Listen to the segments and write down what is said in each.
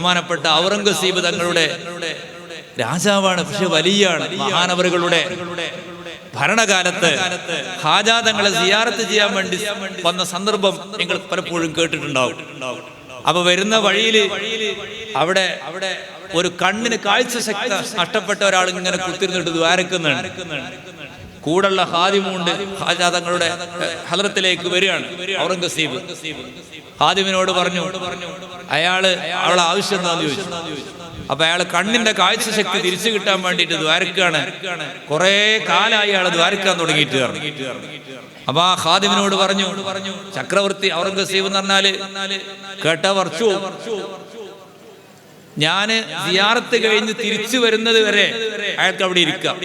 ബഹുമാനപ്പെട്ട ഔറംഗസീബ് തങ്ങളുടെ രാജാവാണ്, പക്ഷെ വലിയാണ്. മഹാനവറുകളുടെ ഭരണകാലത്ത് ഹാജാ തങ്ങളെ സിയാറത്ത് ചെയ്യാൻ വേണ്ടി വന്ന സന്ദർഭം നിങ്ങൾ പലപ്പോഴും കേട്ടിട്ടുണ്ടാവും. അപ്പൊ വരുന്ന വഴിയിൽ അവിടെ ഒരു കണ്ണിന് കാഴ്ച ശക്തി നഷ്ടപ്പെട്ട ഒരാൾ ഇങ്ങനെ കുത്തിരുന്നിട്ട് ദ്വാരക്കുന്നുണ്ട്. കൂടുള്ള ഹാദിമുണ്ട് ഹാജാ തങ്ങളുടെ ഹദ്റത്തിലേക്ക് വരികയാണ് ഔറംഗസീബ്. ഹാദിമിനോട് പറഞ്ഞു, അവളെ ആവശ്യം എന്താന്ന് ചോദിച്ചു. അപ്പൊ അയാൾ കണ്ണിന്റെ കാഴ്ച ശക്തി തിരിച്ചു കിട്ടാൻ വേണ്ടിയിട്ട് ദ്വാരക്കാണ്. കുറെ കാലായി അയാൾ ദ്വാരക്കാൻ തുടങ്ങിയിട്ട്. അപ്പൊ ആ ഖാദിമിനോട് പറഞ്ഞു, ചക്രവർത്തി ഔറംഗസീബ് എന്ന് പറഞ്ഞാല് കേട്ട വർച്ചു, ഞാന് സിയാറത്ത് കഴിഞ്ഞ് തിരിച്ചു വരുന്നത് വരെ അയാൾക്ക് അവിടെ ഇരിക്കാം.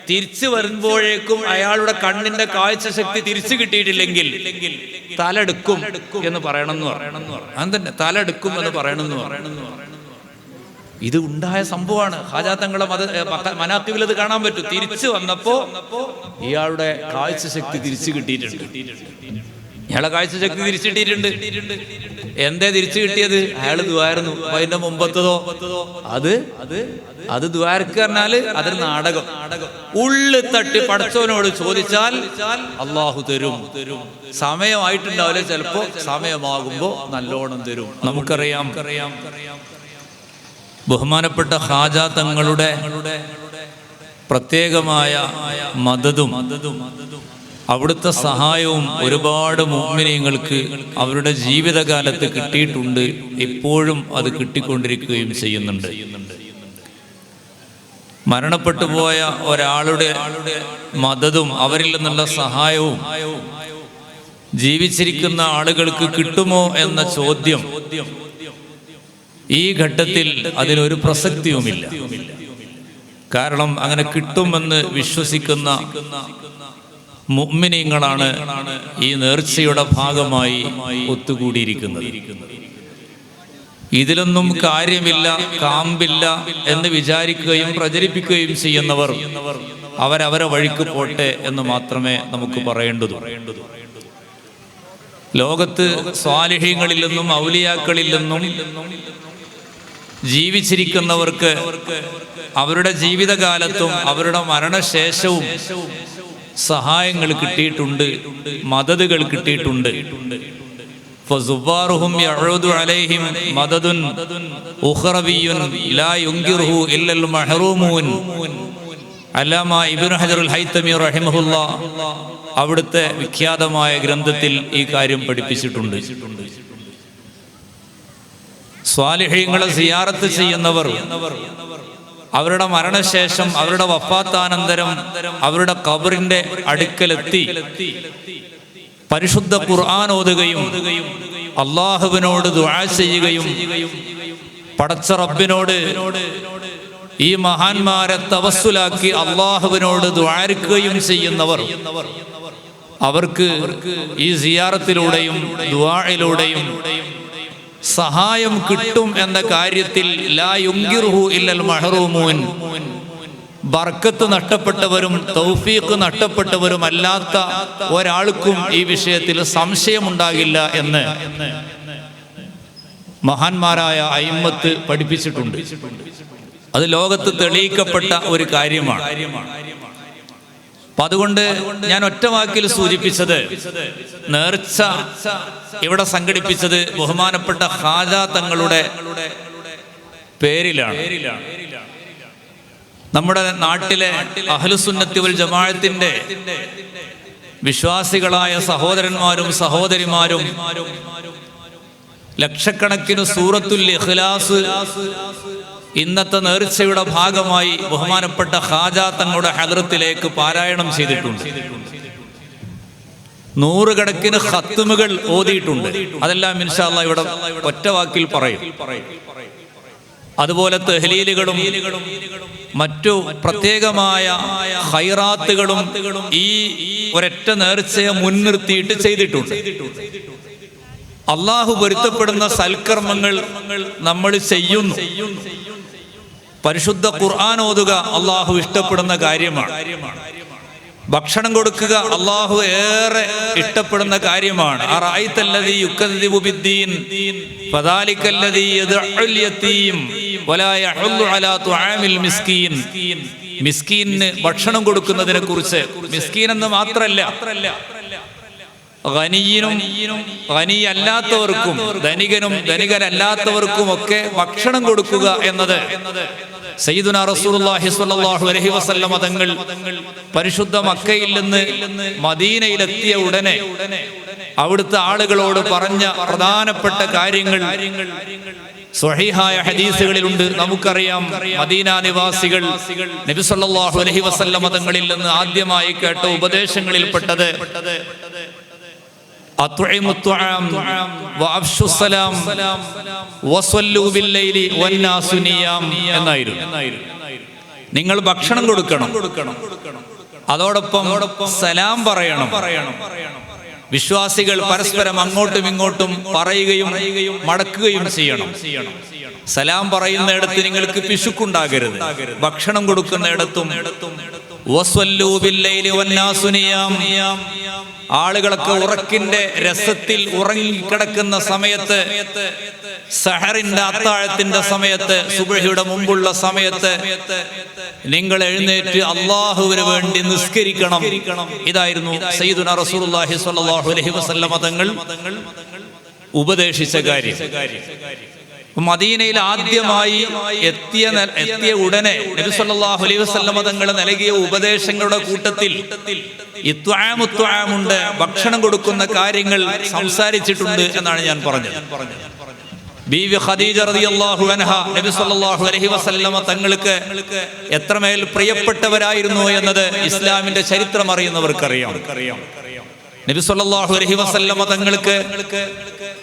തിരിച്ചു വരുമ്പോഴേക്കും അയാളുടെ കണ്ണിന്റെ കാഴ്ച ശക്തി തിരിച്ചു കിട്ടിയിട്ടില്ലെങ്കിൽ തലെടുക്കും എന്ന് പറയണമെന്ന് പറഞ്ഞു. അതന്നെ, തലെടുക്കും എന്ന് പറയണമെന്ന് പറഞ്ഞു. ഇത് ഉണ്ടായ സംഭവമാണ്. ഹാജാ തങ്ങളെ മനാഖിബിൽ അത് കാണാൻ പറ്റും. തിരിച്ചു വന്നപ്പോ ഇയാളുടെ കാഴ്ച ശക്തി തിരിച്ചു കിട്ടിയിട്ടുണ്ട്. ഇയാളെ കാഴ്ച ശക്തി തിരിച്ചു കിട്ടിയിട്ടുണ്ട്. എന്തേ തിരിച്ചു കിട്ടിയത്? അയാൾ ദ്വാരുന്നു. അപ്പൊ അതിന്റെ മുമ്പത്തതോ അത് ദ്വാരക്ക് പറഞ്ഞാല് അതൊരു നാടകം. ഉള്ളു തട്ടി പടച്ചവനോട് ചോദിച്ചാൽ അള്ളാഹു തരും. സമയമായിട്ടുണ്ടാവില്ല, ചിലപ്പോ സമയമാകുമ്പോ നല്ലോണം തരും. നമുക്കറിയാം ബഹുമാനപ്പെട്ട ഹാജാ തങ്ങളുടെ പ്രത്യേകമായ മദതും അവിടുത്തെ സഹായവും ഒരുപാട് മുഅ്മിനീങ്ങൾക്ക് അവരുടെ ജീവിതകാലത്ത് കിട്ടിയിട്ടുണ്ട്. ഇപ്പോഴും അത് കിട്ടിക്കൊണ്ടിരിക്കുകയും ചെയ്യുന്നുണ്ട്. മരണപ്പെട്ടു പോയ ഒരാളുടെ മദതും അവരിൽ നിന്നുള്ള സഹായവും ജീവിച്ചിരിക്കുന്ന ആളുകൾക്ക് കിട്ടുമോ എന്ന ചോദ്യം ഈ ഘട്ടത്തിൽ അതിനൊരു പ്രസക്തിയുമില്ല. കാരണം അങ്ങനെ കിട്ടുമെന്ന് വിശ്വസിക്കുന്ന മുഅ്മിനീങ്ങളാണ് ഈ നേർച്ചയുടെ ഭാഗമായി ഒത്തുകൂടിയിരിക്കുന്നത്. ഇതിലൊന്നും കാര്യമില്ല, കാമ്പില്ല എന്ന് വിചാരിക്കുകയും പ്രചരിപ്പിക്കുകയും ചെയ്യുന്നവർ അവരവരെ വഴിക്ക് പോട്ടെ എന്ന് മാത്രമേ നമുക്ക് പറയേണ്ടതുള്ളൂ. ലോകത്ത് സ്വാലിഹീങ്ങളിൽ നിന്നും ഔലിയാക്കളിൽ നിന്നും ജീവിച്ചിരിക്കുന്നവർക്ക് അവരുടെ ജീവിതകാലത്തും അവരുടെ മരണശേഷവും സഹായങ്ങൾ കിട്ടിയിട്ടുണ്ട്, മദതുകൾ കിട്ടിയിട്ടുണ്ട്. ഫസുബ്ബാറുഹും യഊദു അലൈഹിം മദദുൻ ഉഖറവിയ്യുൻ ലാ യുൻകിറുഹു ഇല്ലൽ മഹ്റൂമൂൻ. അല്ലാമ ഇബ്നു ഹജറുൽ ഹൈതമി റഹിമഹുല്ലാഹ് അവിടുത്തെ വിഖ്യാതമായ ഗ്രന്ഥത്തിൽ ഈ കാര്യം പഠിപ്പിച്ചിട്ടുണ്ട്. സ്വാലിഹീങ്ങളെ സിയാറത്ത് ചെയ്യുന്നവർ അവരുടെ മരണശേഷം അവരുടെ വഫാത്താനന്തരം അവരുടെ ഖബറിന്റെ അടുക്കലെത്തി പരിശുദ്ധ ഖുർആൻ ഓതുകയും അല്ലാഹുവിനോട് ദുആ ചെയ്യുകയും പടച്ച റബ്ബിനോട് ഈ മഹാന്മാരെ തവസ്സുലാക്കി അല്ലാഹുവിനോട് ദുആരിക്കുകയും ചെയ്യുന്നവർ അവർക്ക് ഈ സിയാറത്തിലൂടെയും ദുആയിലൂടെയും സഹായം കിട്ടും എന്ന കാര്യത്തിൽ ലാ യുൻകിറുഹു ഇല്ലൽ മഹ്റൂമൂൻ. ബർക്കത്ത് നഷ്ടപ്പെട്ടവരും തൗഫീഖ് നഷ്ടപ്പെട്ടവരും അല്ലാത്ത ഒരാൾക്കും ഈ വിഷയത്തിൽ സംശയമുണ്ടാകില്ല എന്ന് മഹാന്മാരായ അയിമ്മത്ത് പഠിപ്പിച്ചിട്ടുണ്ട്. അത് ലോകത്ത് തെളിയിക്കപ്പെട്ട ഒരു കാര്യമാണ്. അപ്പൊ അതുകൊണ്ട് ഞാൻ ഒറ്റ വാക്കിൽ സൂചിപ്പിച്ചത്, നേർച്ച ഇവിടെ സംഘടിപ്പിച്ചത് ബഹുമാനപ്പെട്ട ഹാജാ തങ്ങളുടെ പേരിലാണ്. നമ്മുടെ നാട്ടിലെ അഹ്ലുസുന്നത്തി വൽ ജമാഅത്തിന്റെ വിശ്വാസികളായ സഹോദരന്മാരും സഹോദരിമാരും ലക്ഷക്കണക്കിന് സൂറത്തുൽ ഇഖ്ലാസ് ഇന്നത്തെ നേർച്ചയുടെ ഭാഗമായി ബഹുമാനപ്പെട്ട ഹാജാ തങ്ങളുടെ ഹദ്റത്തിലേക്ക് പാരായണം ചെയ്തിട്ടുണ്ട്. നൂറുകണക്കിന് ഖത്മുകൾ ഓതിയിട്ടുണ്ട്. അതെല്ലാം ഇൻഷാ അല്ലാഹ് ഇവിടെ ഒറ്റ വാക്കിൽ പറയും. അതുപോലെ തഹ്ലീലുകളും മറ്റു പ്രത്യേകമായ ഖൈറാത്തുകളും ഈ ഒരൊറ്റ നേർച്ചയെ മുൻനിർത്തിയിട്ട് ചെയ്തിട്ടുണ്ട്. അള്ളാഹു പൊരുത്തപ്പെടുന്ന സൽക്കർമ്മങ്ങൾ നമ്മൾ ചെയ്യുന്നു. പരിശുദ്ധ ഖുർആൻ ഓതുക അള്ളാഹു ഇഷ്ടപ്പെടുന്ന കാര്യമാണ്. ഭക്ഷണം കൊടുക്കുക അള്ളാഹു ഏറെ ഇഷ്ടപ്പെടുന്ന കാര്യമാണ്. അറഅയ്തല്ലദീ യുകദ്ദിബു ബിദ്ദീൻ ഫദാലികല്ലദീ യദ്ഉൽ യതീം വലാ യഹുല്ലു അലാ തുആമിൽ മിസ്കീൻ. മിസ്കീന് ഭക്ഷണം കൊടുക്കുന്നതിനെ കുറിച്ച്, മിസ്കീൻ എന്ന് മാത്രമല്ല, ഖനിയിനും ഖനിയല്ലാത്തവർക്കും ധനികനും ധനികരല്ലാത്തവർക്കും ഒക്കെ ഭക്ഷണം കൊടുക്കുക എന്നത് സയ്യിദുനാ റസൂലുള്ളാഹി സ്വല്ലല്ലാഹു അലൈഹി വസല്ലം തങ്ങൾ പരിശുദ്ധ മക്കയിൽ നിന്ന് മദീനയിലെത്തിയ ഉടനെ അവിടുത്തെ ആളുകളോട് പറഞ്ഞ പ്രധാനപ്പെട്ട കാര്യങ്ങൾ സ്വഹീഹായ ഹദീസുകളിലുണ്ട്. നമുക്കറിയാം, മദീന നിവാസികൾ നബി സല്ലല്ലാഹു അലൈഹി വസല്ലം തങ്ങളിൽ നിന്ന് ആദ്യമായി കേട്ട ഉപദേശങ്ങളിൽപ്പെട്ടത് നിങ്ങൾ ഭക്ഷണം കൊടുക്കണം, അതോടൊപ്പം സലാം പറയണം. വിശ്വാസികൾ പരസ്പരം അങ്ങോട്ടും ഇങ്ങോട്ടും പറയുകയും മടക്കുകയും ചെയ്യണം. സലാം പറയുന്നിടത്ത് നിങ്ങൾക്ക് പിശുക്കുണ്ടാകരുത്. ഭക്ഷണം കൊടുക്കുന്നിടത്തും ആളുകളൊക്കെ ഉറക്കിന്റെ രസത്തിൽ ഉറങ്ങിക്കിടക്കുന്ന സമയത്ത്, സഹറിന്റെ അത്താഴത്തിന്റെ സമയത്ത്, സുബ്ഹിയുടെ മുമ്പുള്ള സമയത്ത് നിങ്ങൾ എഴുന്നേറ്റ് അല്ലാഹുവിന് വേണ്ടി നിസ്കരിക്കണം. ഇതായിരുന്നു സയ്യിദുനാ റസൂലുള്ളാഹി സ്വല്ലല്ലാഹു അലൈഹി വസല്ലം തങ്ങൾ ഉപദേശിച്ച കാര്യം. മദീനയിൽ ആദ്യമായി എത്തിയ ഉടനെ നബി സല്ലല്ലാഹു അലൈഹി വസല്ലം തങ്ങൾ നൽകിയ ഉപദേശങ്ങളുടെ കൂട്ടത്തിൽ ഇത്വാമുണ്ട്, ഭക്ഷണം കൊടുക്കുന്ന കാര്യങ്ങൾ സംസാരിച്ചിട്ടുണ്ട് എന്നാണ് ഞാൻ പറഞ്ഞത്. ബീവി ഖദീജ റളിയല്ലാഹു അൻഹ നബി സല്ലല്ലാഹു അലൈഹി വസല്ലം തങ്ങൾക്ക് എത്രമേൽ പ്രിയപ്പെട്ടവരായിരുന്നു എന്നത് ഇസ്ലാമിന്റെ ചരിത്രം അറിയുന്നവർക്കറിയാം. നബി സല്ലല്ലാഹു അലൈഹി വസല്ലം തങ്ങൾക്ക്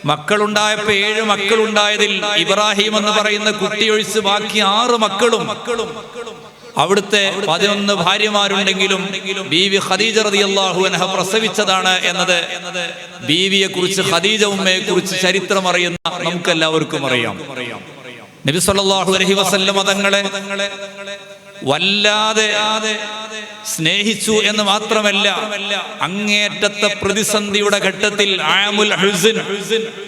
മക്കളുണ്ടായപ്പോൾ 7 മക്കളുണ്ടായതിൽ ഇബ്രാഹിം എന്ന് പറയുന്ന കുട്ടിയൊഴിച്ച് ബാക്കി 6 മക്കളും അവിടുത്തെ 11 ഭാര്യമാരുണ്ടെങ്കിലും ബീവി ഖദീജ റളിയല്ലാഹു അൻഹ പ്രസവിച്ചതാണ് എന്നത് ബീവിയെ കുറിച്ച്, ഖദീജ ഉമ്മയെ കുറിച്ച് ചരിത്രം അറിയുന്ന നമുക്കെല്ലാവർക്കും അറിയാം. നബി സല്ലല്ലാഹു അലൈഹി വസല്ലം തങ്ങളെ വല്ലാതെ സ്നേഹിച്ചു എന്ന് മാത്രമല്ല, അങ്ങേറ്റത്തെ പ്രതിസന്ധിയുടെ ഘട്ടത്തിൽ ആമുൽ ഹുസ്ൻ,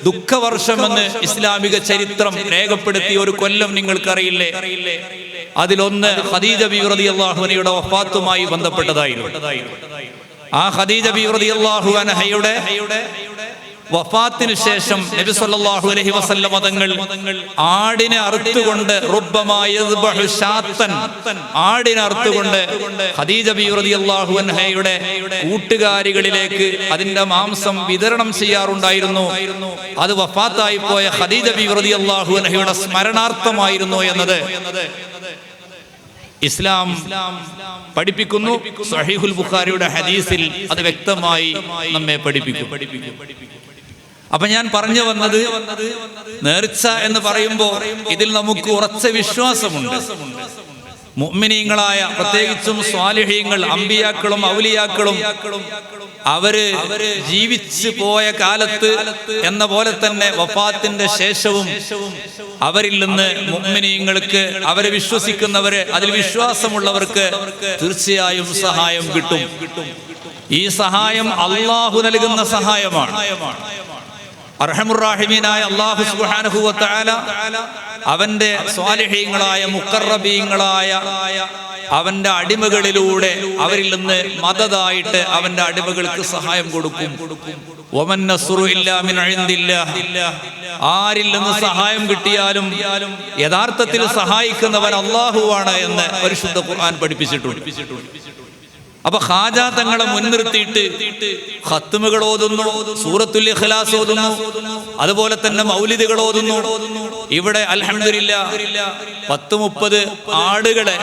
ദുഃഖവർഷമെന്ന് ഇസ്ലാമിക ചരിത്രം രേഖപ്പെടുത്തിയ ഒരു കൊല്ലം നിങ്ങൾക്കറിയില്ലേ? അതിലൊന്ന് ഖദീജ ബീവി റളിയല്ലാഹു അൻഹയുടെ വഫാത്തുമായി ബന്ധപ്പെട്ടതായിരുന്നു. ആ ഖദീജ ബീവി റളിയല്ലാഹു അൻഹയുടെ വഫാത്തിന് ശേഷം നബി സല്ലല്ലാഹു അലൈഹി വസല്ലം തങ്ങൾ ആടിനെ അറുത്തുകൊണ്ട് ആടിനെ അറുത്തുകൊണ്ട് ഖദീജ ബീവി റളിയല്ലാഹു അൻഹയുടെ കൂട്ടുകാരികളിലേക്ക് അതിന്റെ മാംസം വിതരണം ചെയ്യാറുണ്ടായിരുന്നു. അത് വഫാത്തായി പോയ ഖദീജ ബീവി റളിയല്ലാഹു അൻഹയുടെ സ്മരണാർത്ഥമായിരുന്നു എന്നത് ഇസ്ലാം പഠിപ്പിക്കുന്നു. സഹീഹുൽ ബുഖാരിയുടെ ഹദീസിൽ അത് വ്യക്തമായി നമ്മെ പഠിപ്പിക്കും. അപ്പൊ ഞാൻ പറഞ്ഞു വന്നത്, നേർച്ച എന്ന് പറയുമ്പോൾ ഇതിൽ നമുക്ക് ഉറച്ച വിശ്വാസമുണ്ട്. മുഅ്മിനീങ്ങളായ, പ്രത്യേകിച്ചും സ്വാലിഹീങ്ങൾ, അമ്പിയാക്കളും ഔലിയാക്കളും അവര് ജീവിച്ചു പോയ കാലത്ത് എന്ന പോലെ തന്നെ വഫാത്തിന്റെ ശേഷവും അവരിൽ നിന്ന് മുഅ്മിനീങ്ങൾക്ക്, അവരെ വിശ്വസിക്കുന്നവര്, അതിൽ വിശ്വാസമുള്ളവർക്ക് തീർച്ചയായും സഹായം കിട്ടും. ഈ സഹായം അല്ലാഹു നൽകുന്ന സഹായമാണ്. അർഹമുർ റഹീമീനായ അല്ലാഹു സുബ്ഹാനഹു വ തആല അവന്റെ സ്വാലിഹീങ്ങളായ മുഖറബീങ്ങളായ അവന്റെ അടിമകളിലൂടെ അവരിൽ നിന്ന് മദതായിട്ട് അവന്റെ അടിമകൾക്ക് സഹായം കൊടുക്കും. വമൻ നസ്റു ഇല്ലാ മിൻ ഇൻദില്ലാഹ്, ആരിൽ നിന്ന് സഹായം കിട്ടിയാലും യഥാർത്ഥത്തിൽ സഹായിക്കുന്നവൻ അല്ലാഹുവാണ് എന്ന് പരിശുദ്ധ ഖുർആൻ പഠിപ്പിച്ചിട്ടുണ്ട്. അപ്പൊ ഖാജ തങ്ങളെ മുൻനിർത്തിയിട്ട് ഖത്മുകൾ ഓതുന്നു, സൂറത്തുൽ ഇഖ്ലാസ് ഓതുന്നു, അതുപോലെ തന്നെ മൗലിദുകൾ ഓതുന്നു. ഇവിടെ അൽഹംദുലില്ലാഹ് 10-30 ആടുകളെ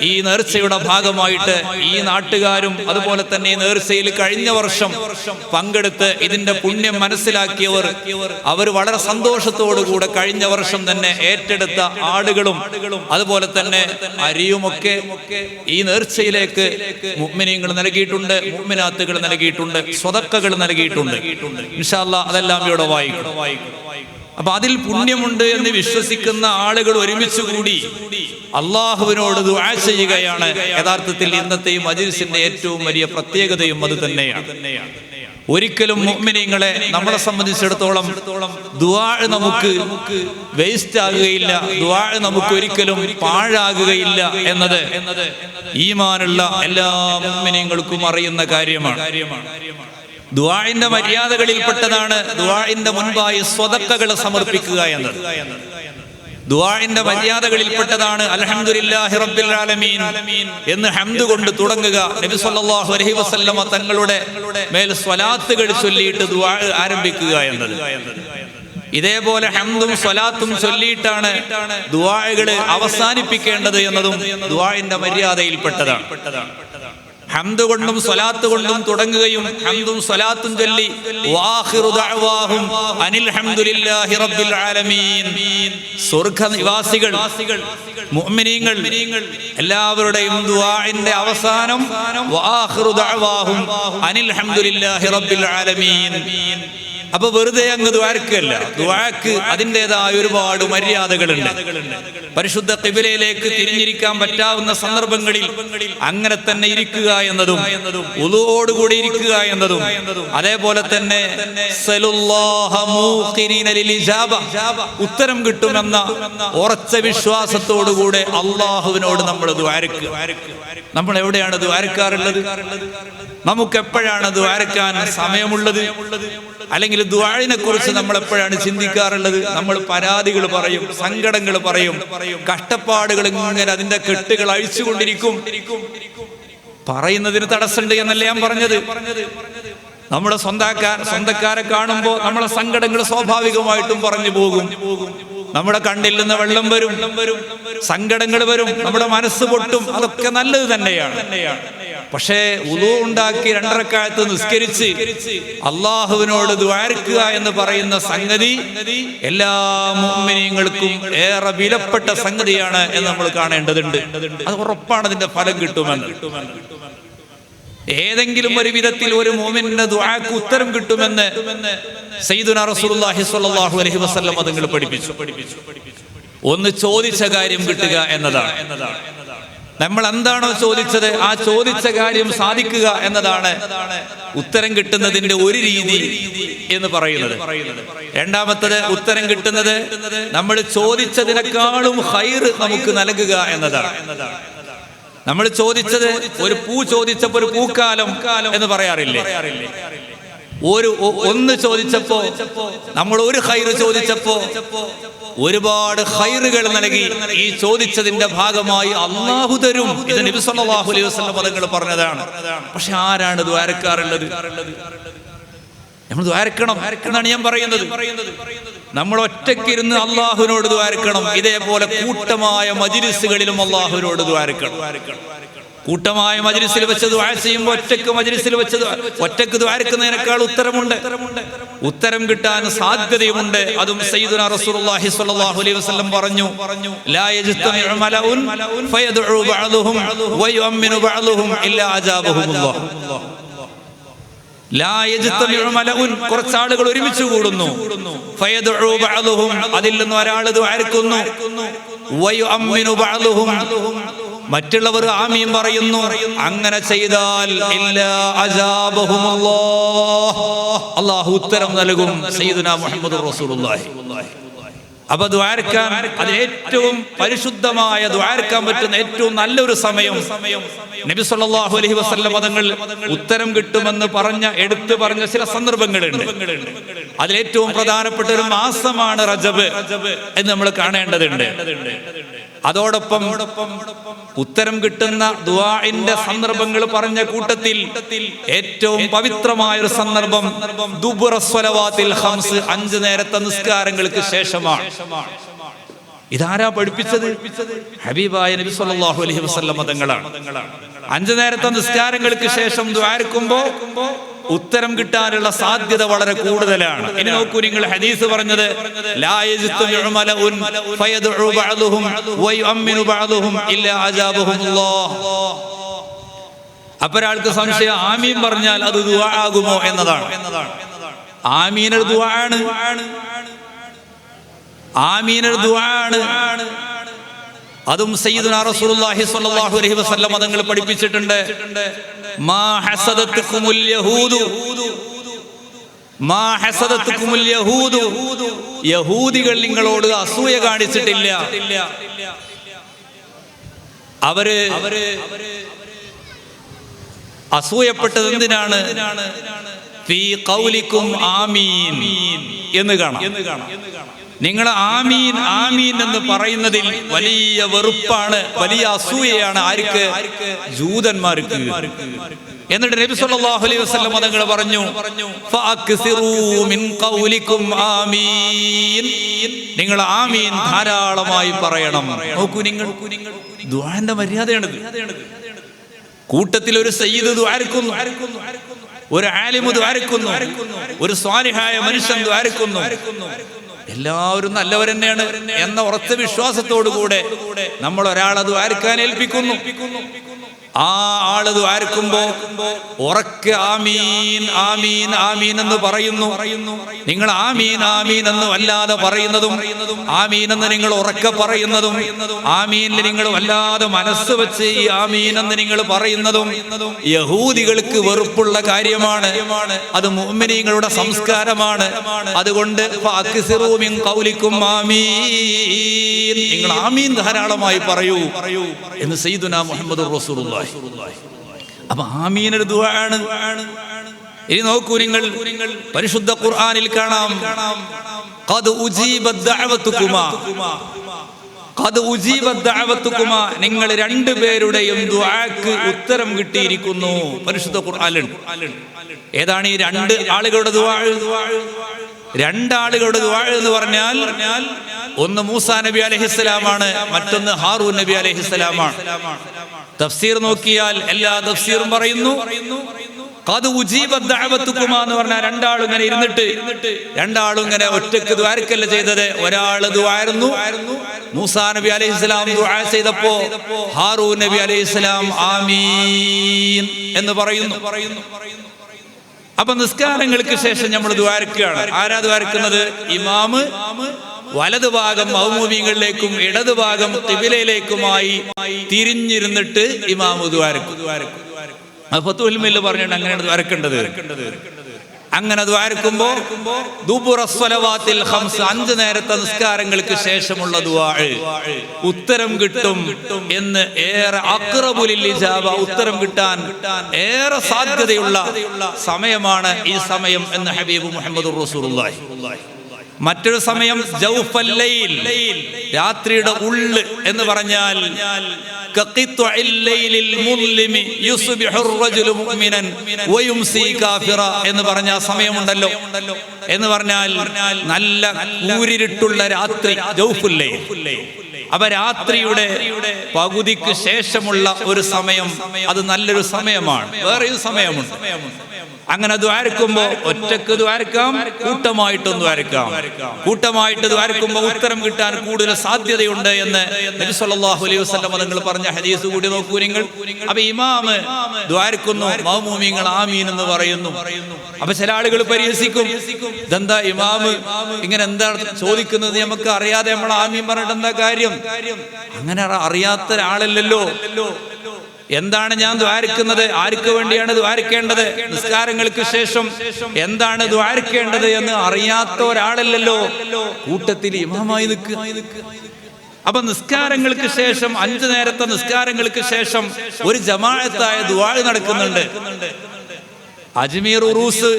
ഈ നേർച്ചയുടെ ഭാഗമായിട്ട് ഈ നാട്ടുകാരും അതുപോലെ തന്നെ ഈ നേർച്ചയിൽ കഴിഞ്ഞ വർഷം പങ്കെടുത്ത് ഇതിന്റെ പുണ്യം മനസ്സിലാക്കിയവർ അവർ വളരെ സന്തോഷത്തോടുകൂടെ കഴിഞ്ഞ വർഷം തന്നെ ഏറ്റെടുത്ത ആടുകളും അതുപോലെ തന്നെ അരിയുമൊക്കെ ഈ നേർച്ചയിലേക്ക് മുഅ്മിനീങ്ങൾ നൽകിയിട്ടുണ്ട്, മുഅ്മിനാത്തുകൾ നൽകിയിട്ടുണ്ട്, സ്വതക്കകൾ നൽകിയിട്ടുണ്ട്. ഇൻഷാ അല്ലാഹ് അതെല്ലാം ഇവിടെ വായിക്കും. അപ്പൊ അതിൽ പുണ്യമുണ്ട് എന്ന് വിശ്വസിക്കുന്ന ആളുകൾ ഒരുമിച്ച് കൂടി അള്ളാഹുവിനോട് ദുആ ചെയ്യുകയാണ് യഥാർത്ഥത്തിൽ ഇന്നത്തെ ഈ മജ്‌ലിസിന്റെ ഏറ്റവും വലിയ പ്രത്യേകതയും അത് തന്നെയാണ്. ഒരിക്കലും മുഅ്മിനീങ്ങളെ നമ്മളെ സംബന്ധിച്ചിടത്തോളം ദുആ നമുക്ക് വേസ്റ്റ് ആകുകയില്ല, ദുആ നമുക്ക് ഒരിക്കലും പാഴാകുകയില്ല എന്നത് ഈമാനുള്ള എല്ലാ മുഅ്മിനീങ്ങൾക്കും അറിയുന്ന കാര്യമാണ്. ദുആഇന്റെ മര്യാദകളിൽപ്പെട്ടതാണ് ദുആഇന്റെ മുൻപായി സ്വതക്കകൾ സമർപ്പിക്കുക എന്നത്. ദുആഇന്റെ മര്യാദകളിൽപ്പെട്ടതാണ് അൽഹംദുലില്ലാഹി റബ്ബിൽ ആലമീൻ എന്ന് ഹംദ് കൊണ്ട് തുടങ്ങുക. നബി സല്ലല്ലാഹു അലൈഹി വസല്ലമ തങ്ങളുടെ മേൽ സ്വലാത്തുകൾ ചൊല്ലിയിട്ട് ദുആ ആരംഭിക്കുക എന്നത്. ഇതേപോലെ ഹംദും സ്വലാത്തും ചൊല്ലിയിട്ടാണ് ദുആകൾ അവസാനിപ്പിക്കേണ്ടത് എന്നതും ദുആഇന്റെ മര്യാദയിൽപ്പെട്ടതാണ്. ഹംദ് കൊണ്ടും സ്വലാത്ത് കൊണ്ടും തുടങ്ങുകയും ഹംദും സ്വലാത്തും ചൊല്ലി വആഖിറു ദഅവാഹും അനിൽ ഹംദുലില്ലാഹി റബ്ബിൽ ആലമീൻ, സ്വർഗ്ഗനിവാസികൾ മുഅ്മിനീങ്ങൾ എല്ലാവരുടെയും ദുആഇന്റെ അവസാനം വആഖിറു ദഅവാഹും അനിൽ ഹംദുലില്ലാഹി റബ്ബിൽ ആലമീൻ. അപ്പൊ വെറുതെ അങ്ങ് ദുആക്കല്ല, ദുആക്ക് അതിൻ്റെതായ ഒരുപാട് മര്യാദകളുണ്ട്. പരിശുദ്ധ ഖിബ്ലയിലേക്ക് തിരിഞ്ഞിരിക്കാൻ പറ്റാവുന്ന സന്ദർഭങ്ങളിൽ അങ്ങനെ തന്നെ ഇരിക്കുക എന്നതും വുളൂഓടുകൂടി ഇരിക്കുക എന്നതും അതേപോലെ തന്നെ ഉത്തരം കിട്ടുമെന്ന ഉറച്ച വിശ്വാസത്തോടുകൂടെ അള്ളാഹുവിനോട് നമ്മൾ ദുആക്കുക. നമ്മൾ എവിടെയാണ് ദുആക്കാറുള്ളത്? നമുക്ക് എപ്പോഴാണ് ദുആക്കാൻ സമയമുള്ളത്? അല്ലെങ്കിൽ ദുആഇനെ കുറിച്ച് നമ്മൾ എപ്പോഴാണ് ചിന്തിക്കാറുള്ളത്? നമ്മൾ പരാതികൾ പറയും, സങ്കടങ്ങൾ പറയും, കഷ്ടപ്പാടുകൾ ഇങ്ങനെ അതിന്റെ കെട്ടുകൾ അഴിച്ചുകൊണ്ടിരിക്കും. പറയുന്നതിന് തടസ്സമുണ്ട് എന്നല്ലേ ഞാൻ പറഞ്ഞത്. നമ്മുടെ സ്വന്തക്കാരെ കാണുമ്പോൾ നമ്മളെ സങ്കടങ്ങൾ സ്വാഭാവികമായിട്ടും പറഞ്ഞു പോകും. നമ്മുടെ കണ്ണിൽ നിന്ന് വെള്ളം വരും, സങ്കടങ്ങൾ വരും, നമ്മുടെ മനസ്സ് പൊട്ടും. അതൊക്കെ നല്ലത് തന്നെയാണ്. പക്ഷേ വുളൂ ഉണ്ടാക്കി 2 റക്അത്ത് നിസ്കരിച്ച് അള്ളാഹുവിനോട് ദുആക്കുക എന്ന് പറയുന്ന സംഗതി എല്ലാ മുഅ്മിനീങ്ങൾക്കും ഏറെ വിലപ്പെട്ട സംഗതിയാണ് എന്ന് നമ്മൾ കാണേണ്ടതുണ്ട്. അത് ഉറപ്പാണ് അതിന്റെ ഫലം കിട്ടുമെന്ന്. ഏതെങ്കിലും ഒരു വിധത്തിൽ ഒരു മുഅ്മിനിന്റെ ദുആക്ക് ഉത്തരം കിട്ടുമെന്ന് സയ്യിദുനാ റസൂലുള്ളാഹി സ്വല്ലല്ലാഹു അലൈഹി വസല്ലം തങ്ങൾ പഠിപ്പിച്ചു. ഒന്ന് ചോദിച്ച കാര്യം കിട്ടുക എന്നതാണ്. നമ്മൾ എന്താണോ ചോദിച്ചത് ആ ചോദിച്ച കാര്യം സാധിക്കുക എന്നതാണ് ഉത്തരം കിട്ടുന്നതിന്റെ ഒരു രീതി എന്ന് പറയുന്നത്. രണ്ടാമത്തത് ഉത്തരം കിട്ടുന്നത് നമ്മൾ ചോദിച്ചതിനേക്കാളും ഖൈർ നമുക്ക് നൽകുക എന്നതാണ്. നമ്മൾ ചോദിച്ചത് ഒരു പൂ ചോദിച്ചപ്പോ ഒരു പൂക്കാലം എന്ന് പറയാറില്ലേ? ഒന്ന് ചോദിച്ചപ്പോ നമ്മൾ ഒരു ഖൈറ് ചോദിച്ചപ്പോ ഒരുപാട് ഖൈറുകൾ നൽകി. ഈ ചോദിച്ചതിന്റെ ഭാഗമായി അല്ലാഹു തരും. ഇത് നബി സല്ലല്ലാഹു അലൈഹി വസല്ലം പദങ്ങൾ പറഞ്ഞതാണ്. പക്ഷെ ആരാണ് ദുആക്കാറുള്ളത്? നമ്മൾ ദുആക്കണം എന്നാണ് ഞാൻ പറയുന്നത്. നമ്മൾ ഒറ്റയ്ക്കിരുന്ന് അള്ളാഹുവിനോട് ദുആക്കണം. ഇതേപോലെ കൂട്ടമായ മജ്‌ലിസുകളിലും അള്ളാഹുവിനോട് ദുആക്കണം. കൂട്ടമായ മജ്‌ലിസിൽ വെച്ച് ദുആ ചെയ്യുമ്പോൾ ഒറ്റയ്ക്ക് ദുആക്കുന്നതിനേക്കാൾ ഉത്തരമുണ്ട്, ഉത്തരം കിട്ടാൻ സാധ്യതയുമുണ്ട്. അതും സയ്യിദുനാ റസൂലുള്ളാഹി സ്വല്ലല്ലാഹു അലൈഹി വസല്ലം പറഞ്ഞു, ലാ യജ്തമിഉ മലഉൻ ഫയദ്ഉ ബഅദുഹും വയുഅമ്മിനു ബഅദുഹും ഇല്ലാ അജാബഹുമുല്ലാഹ്. ലാ യജ്തമിഉ മലഉൻ, കുറച്ച് ആളുകൾ ഒരുമിച്ച് കൂടുന്നു, ഫയദ്ഉ ബഅദുഹും, അതിൽ നിന്ന് ഒരാൾ ദുആക്കുന്നു, വയുഅമ്മിനു ബഅദുഹും, മറ്റുള്ളവർ ആമീൻ പറയുന്നു. അങ്ങനെ ചെയ്താൽ ഇല്ലാ അജാബഹുമുല്ലാഹ്, അല്ലാഹു ഉത്തരം നൽകും. സയ്യിദുനാ മുഹമ്മദുർ റസൂലുള്ളാഹി. അപ്പൊ ദുആക്കാൻ അത് ഏറ്റവും പരിശുദ്ധമായ ദുആക്കാൻ പറ്റുന്ന ഏറ്റവും നല്ലൊരു സമയം നബി സല്ലല്ലാഹു അലൈഹി വസല്ലം തങ്ങൾ ഉത്തരം കിട്ടുമെന്ന് എടുത്തു പറഞ്ഞ ചില സന്ദർഭങ്ങളുണ്ട്. അതിലേറ്റവും പ്രധാനപ്പെട്ട ഒരു മാസമാണ് റജബ് എന്ന് നമ്മൾ കാണേണ്ടതുണ്ട്. അതോടൊപ്പം ഉത്തരം കിട്ടുന്ന ദുആഇന്റെ സന്ദർഭങ്ങൾ പറഞ്ഞ കൂട്ടത്തിൽ ഏറ്റവും പവിത്രമായ ഒരു സന്ദർഭം ദുബുറ സ്വലവാത്തിൽ ഖംസ്, 5 നേരത്തെ നിസ്കാരങ്ങൾക്ക് ശേഷമാണ്. ഇതാരാ പഠിപ്പിച്ചത്? ഹബീബായ നബി സല്ലല്ലാഹു അലൈഹി വസല്ലം തങ്ങളാണ്. 5 നേരത്തെ നിസ്കാരങ്ങൾക്ക് ശേഷം ദുആർക്കുമ്പോൾ ഉത്തരം കിട്ടാനുള്ള സാധ്യത വളരെ കൂടുതലാണ്. ഇനി നോക്കൂ, നിങ്ങൾ ഹദീസ് പറഞ്ഞത് ലാ യജ്തമിഉ മലഉൻ ഫയദ്ഉ ബഅദുഹും വയുഅമ്മിനു ബഅദുഹും ഇല്ലാ അജാബഹുമുല്ലാഹ്. അപ്പൊരാൾക്ക് സംശയം, ആമീൻ പറഞ്ഞാൽ അത് ദുആ ആകുമോ എന്നതാണ്. ആമീൻ ഒരു ദുആ ആണ്. ആമീൻ ഒരു ദുആ ആണ്. അതും സയ്യിദുനാ റസൂലുള്ളാഹി സ്വല്ലല്ലാഹു അലൈഹി വസല്ലം തങ്ങൾ പഠിപ്പിച്ചിട്ടുണ്ട്. മാ ഹസദത്തുകുമുൽ യഹൂദു, മാ ഹസദത്തുകുമുൽ യഹൂദു, യഹൂദികൾ നിങ്ങളോട് അസൂയ കാണിച്ചിട്ടില്ല. അവര് അസൂയപ്പെട്ടത് എന്തിനാണ്? ഫീ ഖൗലിക്കും ആമീൻ എന്ന് കാണാം. നിങ്ങൾ ആമീൻ ആമീൻ എന്ന് പറയുന്നതിൽ വലിയ വെറുപ്പാണ്, വലിയ അസൂയയാണ്. ആർക്ക്? ജൂതന്മാർക്ക്. എന്നിട്ട് നബി സല്ലല്ലാഹു അലൈഹി വസല്ലം തങ്ങൾ പറഞ്ഞു, ഫഅക്സിറൂ മിൻ ഖൗലിക്കും ആമീൻ, നിങ്ങൾ ആമീൻ ധാരാളമായി പറയണം. നോക്കൂ, നിങ്ങൾ ദുആന്റെ മര്യാദയാണിത്. കൂട്ടത്തിൽ ഒരു സയ്യിദ് ദുആർക്കുന്നു, ഒരു ആലിമ് ദുആർക്കുന്നു, ഒരു സ്വാലിഹായ മനുഷ്യൻ ദുആർക്കുന്നു. എല്ലാവരും നല്ലവർ തന്നെയാണ് എന്ന ഉറച്ച വിശ്വാസത്തോടുകൂടെ നമ്മൾ ഒരാളെ ദുആർക്കാൻ ഏൽപ്പിക്കുന്നു. ആ ആള് ദുആർക്കുമ്പോ ഉറക്കെ ആമീൻ ആമീൻ ആമീൻ എന്ന് പറയുന്നു. നിങ്ങൾ ആമീൻ ആമീൻ എന്ന് വല്ലാതെ പറയുന്നതും, ആമീൻ എന്ന് നിങ്ങൾ ഉറക്കെ പറയുന്നതും, ആമീനിൽ നിങ്ങൾ വല്ലാതെ മനസ്സ് വെച്ച് ഈ ആമീൻ എന്ന് നിങ്ങൾ പറയുന്നതും യഹൂദികൾക്ക് വെറുപ്പുള്ള കാര്യമാണ്. അത് മുഅ്മിനീങ്ങളുടെ സംസ്കാരമാണ്. അതുകൊണ്ട് ഫഅക്സിറൂ മിൻ ഖൗലിക്കും ആമീൻ, നിങ്ങൾ ആമീൻ ധാരാളമായി പറയൂ എന്ന് സയ്യിദുനാ മുഹമ്മദുർ റസൂലുള്ളാഹി. അപ്പൊ ആമീൻ ഒരു ദുആ ആണ്. ഇനി നോക്കൂ, നിങ്ങൾ പരിശുദ്ധ ഖുർആനിൽ കാണാം, ഖദ് ഉജീബത് ദഅവതുകുമാ, ഖദ് ഉജീബത് ദഅവതുകുമാ, നിങ്ങൾ രണ്ടുപേരുടെയും ദുആക്ക് ഉത്തരം കിട്ടിയിരിക്കുന്നു. പരിശുദ്ധ ഖുർആനിൽ ഏതാണ് ഈ രണ്ട് ആളുകളുടെ ദുആ? രണ്ടാളുകളുടെ ദുആ എന്ന് പറഞ്ഞാൽ ഒന്ന് മൂസാ നബി അലൈഹിസ്സലാമാണ്, മറ്റൊന്ന് ഹാറൂൻ നബി അലൈഹിസ്സലാമാണ്. തഫ്സീർ നോക്കിയാൽ എല്ലാ തഫ്സീറും പറയുന്നു ഖദ് ഉജീബത് ദഅവതുകുമാ എന്ന് പറഞ്ഞാൽ രണ്ടാളും ഇങ്ങനെ ഇരുന്നിട്ട് രണ്ടാളും ഇങ്ങനെ ഒറ്റക്ക് ദുആർക്കല്ല ചെയ്തത്. ഒരാൾ ദുആയിരുന്നു, മൂസാ നബി അലൈഹിസ്സലാം ദുആ ചെയ്തപ്പോ ഹാറൂൻ നബി അലൈഹിസ്സലാം ആമീൻ എന്ന് പറയുന്നു. അപ്പൊ നിസ്കാരങ്ങൾക്ക് ശേഷം നമ്മൾ ദുആർക്കുകയാണ്. ആരാ ദുആർക്കുന്നത്? ഇമാമ് വലതു ഭാഗം മഅ്മൂമീങ്ങളിലേക്കും ഇടതു ഭാഗം ഖിബലയിലേക്കുമായി തിരിഞ്ഞിരുന്നിട്ട് ഇമാമു ദുആർക്കും. ഫത്ഹുൽ മുഈനിൽ പറഞ്ഞിട്ട് അങ്ങനെയാണ് ദുആർക്കേണ്ടത്. അങ്ങനെ ദുആർക്കുമ്പോ ദുബുറ സ്വലവാത്തിൽ ഖംസ്, 5 നേരത്തെ നിസ്കാരങ്ങൾക്ക് ശേഷമുള്ള ദുആ ഉത്തരം കിട്ടും എന്ന് ഏറെ അഖ്റബുൽ ഇജാബ, ഉത്തരം കിട്ടാൻ ഏറെ സാധ്യതയുള്ള സമയമാണ് ഈ സമയം എന്ന് ഹബീബ് മുഹമ്മദുർ റസൂലുള്ളാഹി. മറ്റൊരു സമയം ജൗഫൽ ലൈൽ, രാത്രിയുടെ ഉള്ള് എന്ന് പറഞ്ഞാൽ കഖിത്ഉൽ ലൈലിൽ മുള്ളിമി യുസ്ബിഹുർ റജുലു മുഅ്മിനൻ വയുംസി കാഫിറ എന്ന് പറഞ്ഞ സമയമുണ്ടല്ലോ. എന്ന് പറഞ്ഞാൽ നല്ല കൂരിരുട്ടുള്ള രാത്രി, ജൗഫുൽ ലൈൽ. അപ്പൊ രാത്രിയുടെ പകുതിക്ക് ശേഷമുള്ള ഒരു സമയം, അത് നല്ലൊരു സമയമാണ്. വേറെയും സമയമുണ്ട്. അങ്ങനെ ദ്വാരക്കുമ്പോ ഒറ്റക്ക് ദ്വാരക്കാം, കൂട്ടമായിട്ടും ദ്വാരക്കാം. കൂട്ടമായിട്ട് ദ്വാരക്കുമ്പോ ഉത്തരം കിട്ടാൻ കൂടുതൽ സാധ്യതയുണ്ട് എന്ന് നബി സല്ലല്ലാഹു അലൈഹി വസല്ലം തങ്ങൾ പറഞ്ഞ ഹദീസ് കൂടി നോക്കൂ നിങ്ങൾ. അപ്പൊ ഇമാമ് ദ്വാരക്കുന്നു, മഅ്മൂമീങ്ങൾ ആമീൻ എന്ന് പറയുന്നു. അപ്പൊ ചില ആളുകൾ പരിഹസിക്കും, ഇതെന്താ ഇമാമ് ഇങ്ങനെ എന്താ ചോദിക്കുന്നത്, നമുക്ക് അറിയാതെ നമ്മൾ ആമീൻ പറഞ്ഞിട്ട് എന്താ കാര്യം? അങ്ങനെ അറിയാത്ത ഒരാളല്ലല്ലോ. എന്താണ് ഞാൻ ദ്വാരക്കുന്നത്, ആർക്ക് വേണ്ടിയാണ് ദ്വാരക്കേണ്ടത്, നിസ്കാരങ്ങൾക്ക് ശേഷം എന്താണ് ദ്വാരക്കേണ്ടത് എന്ന് അറിയാത്ത ഒരാളല്ലല്ലോ കൂട്ടത്തിൽ ഇമാമായി നിൽക്കുക. അപ്പൊ നിസ്കാരങ്ങൾക്ക് ശേഷം 5 നേരത്തെ നിസ്കാരങ്ങൾക്ക് ശേഷം ഒരു ജമാഅത്തായ ദുആ നടക്കുന്നുണ്ട്. അജ്മീർ ഉറൂസ്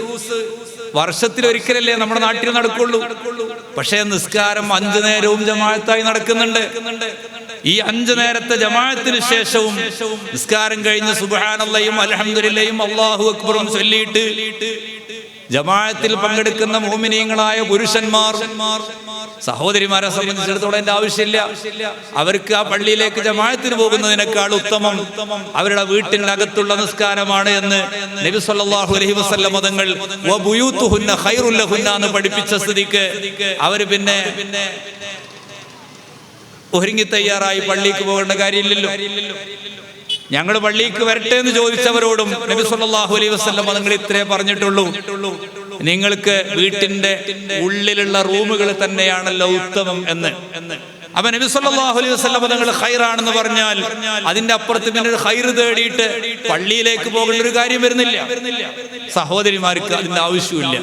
വർഷത്തിലൊരിക്കലല്ലേ നമ്മുടെ നാട്ടിൽ നടക്കുള്ളൂ. പക്ഷേ നിസ്കാരം 5 നേരവും ജമാഅത്തായി നടക്കുന്നുണ്ട്. ഈ 5 നേരത്തെ ജമാഅത്തിന് ശേഷവും നിസ്കാരം കഴിഞ്ഞ് സുബ്ഹാനല്ലാഹും അൽഹംദുലില്ലാഹും അല്ലാഹു അക്ബറും ചൊല്ലിയിട്ട് ജമാഅത്തിൽ പങ്കെടുക്കുന്ന മുഅ്മിനീങ്ങളായ പുരുഷന്മാർ, സഹോദരിമാരെ സംബന്ധിച്ചിടത്തോളം എന്റെ ആവശ്യമില്ല. അവർക്ക് ആ പള്ളിയിലേക്ക് ജമാഅത്തിന് പോകുന്നതിനേക്കാൾ ഉത്തമം അവരുടെ വീട്ടിനകത്തുള്ള നിസ്കാരമാണ് എന്ന് നബി സല്ലല്ലാഹു അലൈഹി വസല്ലം തങ്ങൾ വബുയൂതുഹുന്ന ഖൈറുൽ ലഹുന്ന എന്ന് പഠിപ്പിച്ച സ്ഥിതിക്ക് അവര് പിന്നെ ഒരുങ്ങി തയ്യാറായി പള്ളിക്ക് പോകേണ്ട കാര്യമില്ലല്ലോ. ഞങ്ങൾ പള്ളിക്ക് വരട്ടെ എന്ന് ചോദിച്ചവരോടും നബി സല്ലല്ലാഹു അലൈഹി വസല്ലം തങ്ങൾ ഇത്രേ പറഞ്ഞിട്ടുള്ളൂ, നിങ്ങൾക്ക് വീട്ടിന്റെ ഉള്ളിലുള്ള റൂമുകൾ തന്നെയാണല്ലോ ഉത്തമം എന്ന്. അപ്പൊ നബി സല്ലല്ലാഹു അലൈഹി വസല്ലം തങ്ങൾ ഖൈറാണെന്ന് പറഞ്ഞാൽ അതിന്റെ അപ്പുറത്ത് പിന്നെ ഒരു ഖൈർ തേടിയിട്ട് പള്ളിയിലേക്ക് പോകേണ്ട ഒരു കാര്യം വരുന്നില്ല. സഹോദരിമാർക്ക് അതിന്റെ ആവശ്യമില്ല.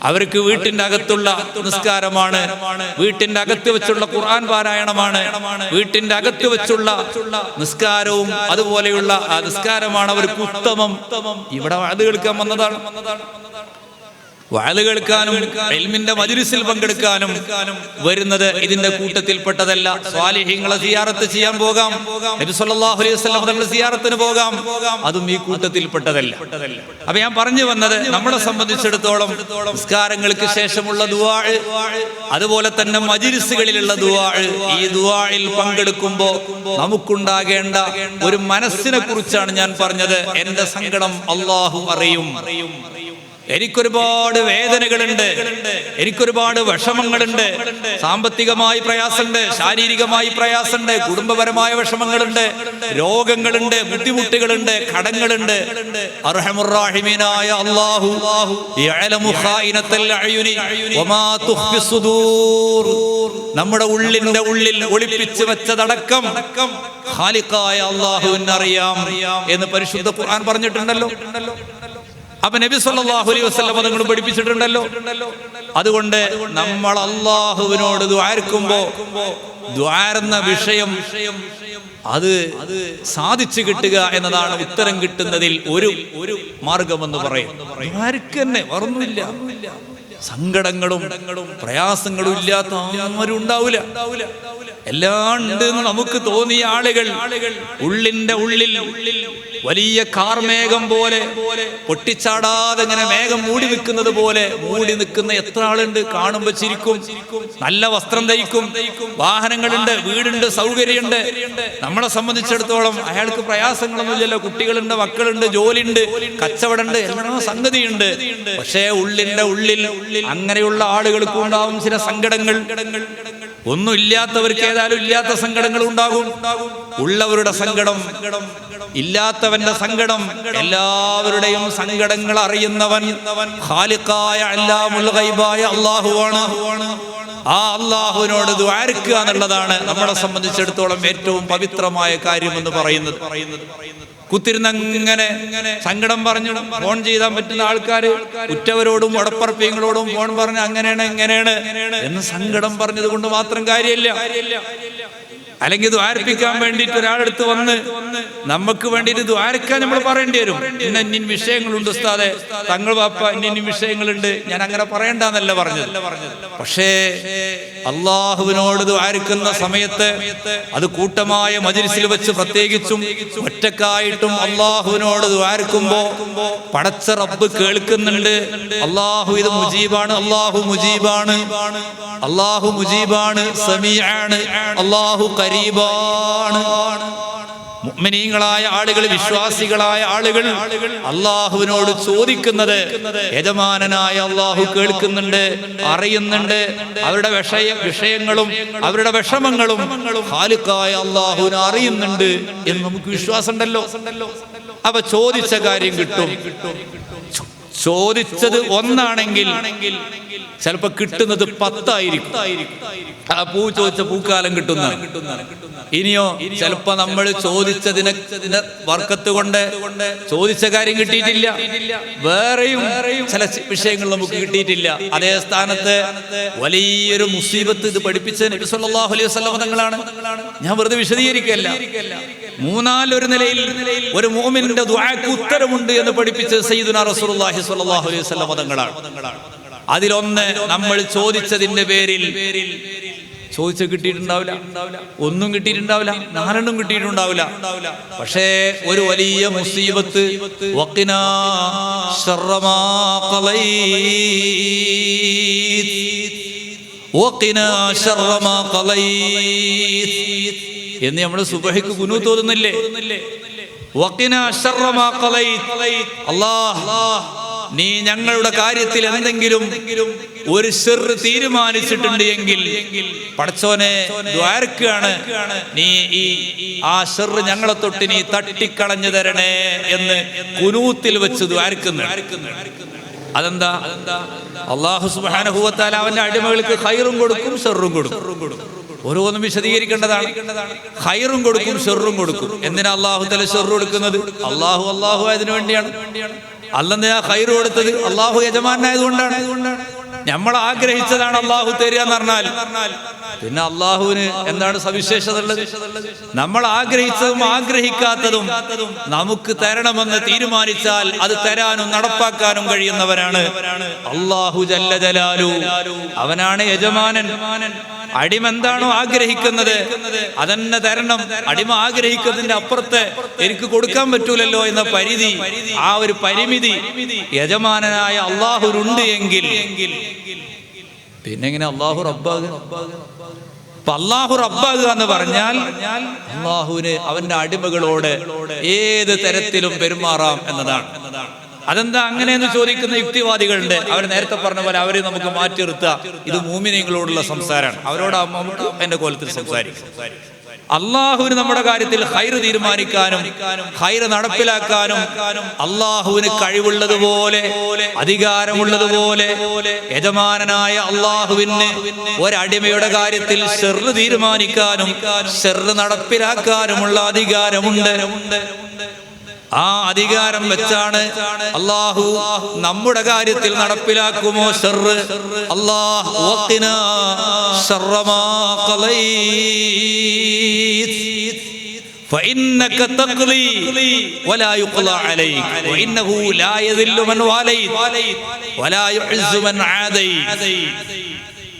അവർക്ക് വീട്ടിന്റെ അകത്തുള്ള നിസ്കാരമാണ്, വീട്ടിന്റെ അകത്ത് വെച്ചുള്ള ഖുർആൻ പാരായണമാണ്, വീട്ടിന്റെ അകത്ത് വെച്ചുള്ള നിസ്കാരവും അതുപോലെയുള്ള ആ നിസ്കാരമാണ് അവർക്ക് ഉത്തമം. ഇവിടെ വഅദ് കേൾക്കാൻ വന്നതാണ്. വഅദ് കേൾക്കാനും ഇൽമിന്റെ മജ്ലിസിൽ പങ്കെടുക്കാനും വരുന്നത് ഇതിന്റെ കൂട്ടത്തിൽപ്പെട്ടതല്ല. സ്വാലിഹീങ്ങളെ സിയാറത്ത് ചെയ്യാൻ പോകാം, നബി സല്ലല്ലാഹു അലൈഹി വസല്ലം തങ്ങളുടെ സിയാറത്തിന് പോകാം, അതും ഈ കൂട്ടത്തിൽപ്പെട്ടതല്ല. അപ്പൊ ഞാൻ പറഞ്ഞു വന്നത്, നമ്മളെ സംബന്ധിച്ചിടത്തോളം നിസ്കാരങ്ങൾക്ക് ശേഷമുള്ള ദുആ, അതുപോലെ തന്നെ മജ്ലിസുകളിലുള്ള ദുആ, ഈ ദുആയിൽ പങ്കെടുക്കുമ്പോൾ നമുക്കുണ്ടാകേണ്ട ഒരു മനസ്സിനെ കുറിച്ചാണ് ഞാൻ പറഞ്ഞത്. എന്റെ സങ്കടം അല്ലാഹു അറിയും. എനിക്കൊരുപാട് വേദനകളുണ്ട്, എനിക്കൊരുപാട് വിഷമങ്ങളുണ്ട്, സാമ്പത്തികമായി പ്രയാസമുണ്ട്, ശാരീരികമായി പ്രയാസമുണ്ട്, കുടുംബപരമായ വിഷമങ്ങളുണ്ട്, രോഗങ്ങളുണ്ട്, ബുദ്ധിമുട്ടുകളുണ്ട്, കടങ്ങളുണ്ട്. അർഹമുർ റഹീമീനായ അല്ലാഹു യഅലമു ഖായിനത്തൽ അയുനി വമാ തുഖ്ഫി സുദൂർ, നമ്മുടെ ഉള്ളിന്റെ ഉള്ളിൽ ഒളിപ്പിച്ചു വെച്ചതടക്കം ഖാലിഖായ അല്ലാഹുവിന് അറിയാം എന്ന് പരിശുദ്ധ ഖുർആൻ പറഞ്ഞിട്ടുണ്ടല്ലോ. അപ്പൊ നബി സല്ലല്ലാഹു അലൈഹി വസല്ലം തങ്ങൾ പഠിപ്പിച്ചിട്ടുണ്ടല്ലോ. അതുകൊണ്ട് നമ്മൾ അല്ലാഹുവിനോട് ദുആർക്കുമ്പോ ദുആർന്ന വിഷയം അത് സാധിച്ചു കിട്ടുക എന്നതാണ് ഉത്തരം കിട്ടുന്നതിൽ ഒരു മാർഗമെന്ന് പറയും. ദുആർക്കന്നെ വേറൊന്നുമില്ല. സങ്കടങ്ങളും പ്രയാസങ്ങളും ഇല്ലാത്ത ആരും ഉണ്ടാവില്ല. എല്ലാം ഉണ്ട് എന്ന് നമുക്ക് തോന്നിയ ആളുകൾ ഉള്ളിന്റെ ഉള്ളിൽ വലിയ കാർമേഘം പോലെ പൊട്ടിച്ചാടാതെ ഇങ്ങനെ മേഘം മൂടി നിൽക്കുന്നത് പോലെ മൂടി നിൽക്കുന്ന എത്ര ആളുണ്ട്. കാണുമ്പോ ചിരിക്കും, നല്ല വസ്ത്രം ധരിക്കും, വാഹനങ്ങളുണ്ട്, വീടുണ്ട്, സൗകര്യമുണ്ട്. നമ്മളെ സംബന്ധിച്ചിടത്തോളം അയാൾക്ക് പ്രയാസങ്ങളൊന്നുമില്ലല്ലോ. കുട്ടികളുണ്ട്, മക്കളുണ്ട്, ജോലിയുണ്ട്, കച്ചവടമുണ്ട്, എല്ലാ സംഗതിയുണ്ട്. പക്ഷേ ഉള്ളിന്റെ ഉള്ളിൽ അങ്ങനെയുള്ള ആളുകൾക്ക് ഉണ്ടാവും ചില സങ്കടങ്ങൾ. ഒന്നും ഇല്ലാത്തവർക്ക് ഏതായാലും ഇല്ലാത്ത സങ്കടങ്ങൾ ഉണ്ടാകും. ഉള്ളവരുടെ സങ്കടം, ഇല്ലാത്തവന്റെ സങ്കടം, എല്ലാവരുടെയും സങ്കടങ്ങൾ അറിയുന്നവൻ ഖാലിഖായ അല്ലാമുൽ ഗൈബായ അല്ലാഹുവാണ്. ആ അല്ലാഹുവിനോട് ദുആർക്കുക എന്നുള്ളതാണ് നമ്മളെ സംബന്ധിച്ചിടത്തോളം ഏറ്റവും പവിത്രമായ കാര്യം എന്ന് പറയുന്നത്. കുത്തിരുന്നങ്ങനെ സങ്കടം പറഞ്ഞു ഫോൺ ചെയ്താൻ പറ്റുന്ന ആൾക്കാര് ഉറ്റവരോടും ഉടപ്പറപ്പിങ്ങളോടും ഫോൺ പറഞ്ഞ് അങ്ങനെയാണ് ഇങ്ങനെയാണ് എന്ന് സങ്കടം പറഞ്ഞത് കൊണ്ട് മാത്രം കാര്യമില്ല. അല്ലെങ്കിൽ ദ്വാരപ്പിക്കാൻ വേണ്ടിയിട്ട് ഒരാളെടുത്ത് വന്ന് നമുക്ക് വേണ്ടിയിട്ട് ദ്വാരക്കാൻ നമ്മൾ പറയേണ്ടി വരും. ഇന്ന വിഷയങ്ങളുണ്ട് ഉസ്താദെ, തങ്ങൾ വാപ്പ ഇന്ന വിഷയങ്ങളുണ്ട്, ഞാൻ അങ്ങനെ പറയണ്ടെന്നല്ല പറഞ്ഞത്. പക്ഷേ അള്ളാഹുവിനോട് ദ്വാരക്കുന്ന സമയത്ത് അത് കൂട്ടമായ മജ്‌ലിസിൽ വെച്ച് പ്രത്യേകിച്ചും ഒറ്റക്കായിട്ടും അള്ളാഹുവിനോട് ദ്വാരക്കുമ്പോ പടച്ച റബ്ബ് കേൾക്കുന്നുണ്ട്. അള്ളാഹു ഇത് മുജീബാണ്, അള്ളാഹു മുജീബാണ്, അള്ളാഹു മുജീബാണ്, സമീഅാണ്, അള്ളാഹു ഖരീബാണ്. മുഅ്മിനീങ്ങളായ ആളുകൾ, വിശ്വാസികളായ ആളുകൾ അള്ളാഹുവിനോട് ചോദിക്കുന്നത് യജമാനനായ അള്ളാഹു കേൾക്കുന്നുണ്ട്, അറിയുന്നുണ്ട്. അവരുടെ വിഷയങ്ങളും അവരുടെ വിഷമങ്ങളും ഖാലിഖായ അള്ളാഹുവിനെ അറിയുന്നുണ്ട് എന്ന് നമുക്ക് വിശ്വാസം ഉണ്ടല്ലോ. അപ്പൊ ചോദിച്ച കാര്യം കിട്ടും. ചോദിച്ചത് ഒന്നാണെങ്കിൽ ചിലപ്പോ കിട്ടുന്നത് 10 ആയിരിക്കും. ആ പൂ ചോദിച്ച പൂക്കാലം കിട്ടുന്ന. ഇനിയോ ചിലപ്പോ നമ്മൾ ചോദിച്ചതിനെ വർക്കത്ത് കൊണ്ട് ചോദിച്ച കാര്യം കിട്ടിയിട്ടില്ല, വേറെയും ചില വിഷയങ്ങൾ നമുക്ക് കിട്ടിയിട്ടില്ല. അതേ സ്ഥാനത്ത് വലിയൊരു മുസീബത്ത് ഇത് പഠിപ്പിച്ച നബി സല്ലല്ലാഹു അലൈഹി വസല്ലം തങ്ങളാണ്. ഞാൻ വെറുതെ വിശദീകരിക്കല്ല. മൂന്നാലൊരു നിലയിൽ ഒരു മുഅ്മിനിന്റെ ദുആക്ക് ഉത്തരമുണ്ട് എന്ന് പഠിപ്പിച്ച സയ്യിദുനാ റസൂലുള്ളാഹി സ്വല്ലല്ലാഹു അലൈഹി വസല്ലം തങ്ങളാണ്. അതിലൊന്ന് നമ്മൾ ചോദിച്ചതിന്റെ പേരിൽ ചോദിച്ച കിട്ടിയിട്ടുണ്ടാവില്ല, ഒന്നും കിട്ടിയിട്ടുണ്ടാവില്ല, 4 കിട്ടിയിട്ടുണ്ടാവില്ല. പക്ഷേ ഒരു വലിയ മുസീബത്ത് വഖിനാ ശർറ മാ ഖളൈത്, വഖിനാ ശർറ മാ ഖളൈത് എന്ന് നമ്മൾ സുബ്ഹിക്ക് ഖുനൂത്ത് ഓതുന്നില്ലേ? വഖിനാ ശർറ മാ ഖളൈത്, അല്ലാഹ് നീ ഞങ്ങളുടെ കാര്യത്തിൽ എന്തെങ്കിലും ഒരു ശർറ് തീരുമാനിച്ചിട്ടുണ്ട് എങ്കിൽ പടച്ചോനെ ദ്വാരക്കാണ്, നീ ആ ശർറ് ഞങ്ങളെ തൊട്ട് നീ തട്ടിക്കളഞ്ഞു തരണേ എന്ന് ഖുനൂത്തിൽ വെച്ച് ദ്വാരക്കുന്നു. അതെന്താ? അല്ലാഹു സുബ്ഹാനഹു വ തആല അവന്റെ അടിമകൾക്ക് ഖൈറും കൊടുക്കും ഷർറും കൊടുക്കും. ഓരോന്നും വിശദീകരിക്കേണ്ടതാണ്. ഖൈറും കൊടുക്കും ഷർറും കൊടുക്കും. എന്തിനാ അല്ലാഹു തആല ഷർറ് കൊടുക്കുന്നത്? അല്ലാഹു അതിനു വേണ്ടിയാണ്. അല്ലെന്തിനാ ഖൈറ് കൊടുത്തത്? അല്ലാഹു യജമാനായതുകൊണ്ടാണ്. നമ്മൾ ആഗ്രഹിച്ചതാണ് അല്ലാഹു തരിക എന്ന് പറഞ്ഞാൽ പിന്നെ അല്ലാഹുവിന് എന്താണ് സവിശേഷത ഉള്ളത്? നമ്മൾ ആഗ്രഹിച്ചതും ആഗ്രഹിക്കാത്തതും നമുക്ക് തരണമെന്ന് തീരുമാനിച്ചാൽ അത് തരാനും നടപ്പാക്കാനും കഴിയുന്നവരാണ് അല്ലാഹു ജല്ല ജലാലു. അവനാണ് യജമാനൻ. അടിമ എന്താണോ ആഗ്രഹിക്കുന്നത് അതന്നെ തരണം. അടിമ ആഗ്രഹിക്കുന്നതിന്റെ അപ്പുറത്ത് എനിക്ക് കൊടുക്കാൻ പറ്റൂലല്ലോ എന്ന പരിധി, ആ ഒരു പരിമിതി യജമാനനായ അല്ലാഹുവിനുണ്ട് എങ്കിൽ പിന്നെ എങ്ങനെ അല്ലാഹു റബ്ബാകുക? അല്ലാഹു റബ്ബാകുക എന്ന് പറഞ്ഞാൽ അല്ലാഹുവിന് അവന്റെ അടിമകളോട് ഏത് തരത്തിലും പെരുമാറാം എന്നതാണ്. അതെന്താ അങ്ങനെയെന്ന് ചോദിക്കുന്ന യുക്തിവാദികളുണ്ട്. അവർ നേരത്തെ പറഞ്ഞ പോലെ അവരെ നമുക്ക് മാറ്റി നിർത്തുക. ഇത് മുഅ്മിനീങ്ങളോടുള്ള സംസാരമാണ്. അവരോടാകുമ്പോൾ നമുക്ക് എന്റെ കോലത്തിൽ സംസാരിക്കും. അള്ളാഹുവിന് നമ്മുടെ കാര്യത്തിൽ ഖൈറ് തീരുമാനിക്കാനും ഖൈറ് നടപ്പിലാക്കാനും അള്ളാഹുവിന് കഴിവുള്ളതുപോലെ അധികാരമുള്ളതുപോലെ യജമാനനായ അള്ളാഹുവിന് ഒരടിമയുടെ കാര്യത്തിൽ ഷർറ് തീരുമാനിക്കാനും ഷർറ് നടപ്പിലാക്കാനുമുള്ള അധികാരമുണ്ട്. ആ അധികാരം വെച്ചാണ് അല്ലാഹു നമ്മുടെ കാര്യത്തിൽ നടപ്പിലാക്കുമോ ഷർറ്. അല്ലാഹു വഖിനാ ശർറ മാ ഖളൈത് ഫഇന്നക തഖ്ളി വലാ യുഖ്ളാ അലൈക വഇന്നഹു ലാ യദില്ലു മൻ വാലൈത വലാ യുഇസ്സു മൻ ആദൈത.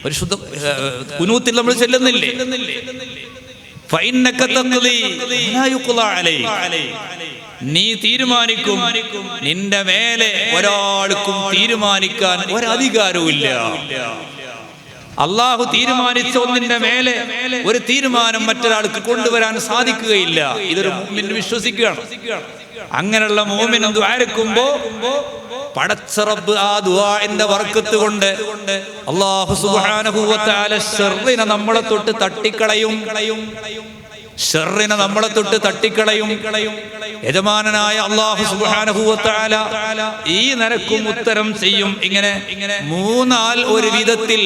പരിശുദ്ധ ഖുനൂത്തിൽ നമ്മൾ ചൊല്ലുന്നില്ലേ? ഫഇന്നക തഖ്ളി വലാ യുഖ്ളാ അലൈക. നീ തീരുമാനിക്കും, നിന്റെ മേലെ ഒരാൾക്കും തീരുമാനിക്കാൻ ഒരധികാരവുമില്ല. അള്ളാഹു തീരുമാനിച്ച ഒന്നിന്റെ മേലെ ഒരു തീരുമാനം മറ്റൊരാൾക്ക് കൊണ്ടുവരാൻ സാധിക്കുകയില്ല. ഇതൊരു മുഅ്മിൻ വിശ്വസിക്കുകയാണ്. അങ്ങനെയുള്ള മുഅ്മിൻ ദുആരക്കുമ്പോ പടച്ച റബ്ബ് ആ ദുആഇന്റെ ബർക്കത്ത് കൊണ്ട് അല്ലാഹു സുബ്ഹാനഹു വ തആല ശർറിനെ നമ്മളെ തൊട്ട് തട്ടിക്കളയും. ഷർറിനെ നമ്മളെ തൊട്ട് തട്ടിക്കളയും. യജമാനനായ അല്ലാഹു സുബ്ഹാനഹു വ തആല ഈ നിരക്കും ഉത്തരം ചെയ്യും. ഇങ്ങനെ മൂന്നാൽ ഒരു വിധത്തിൽ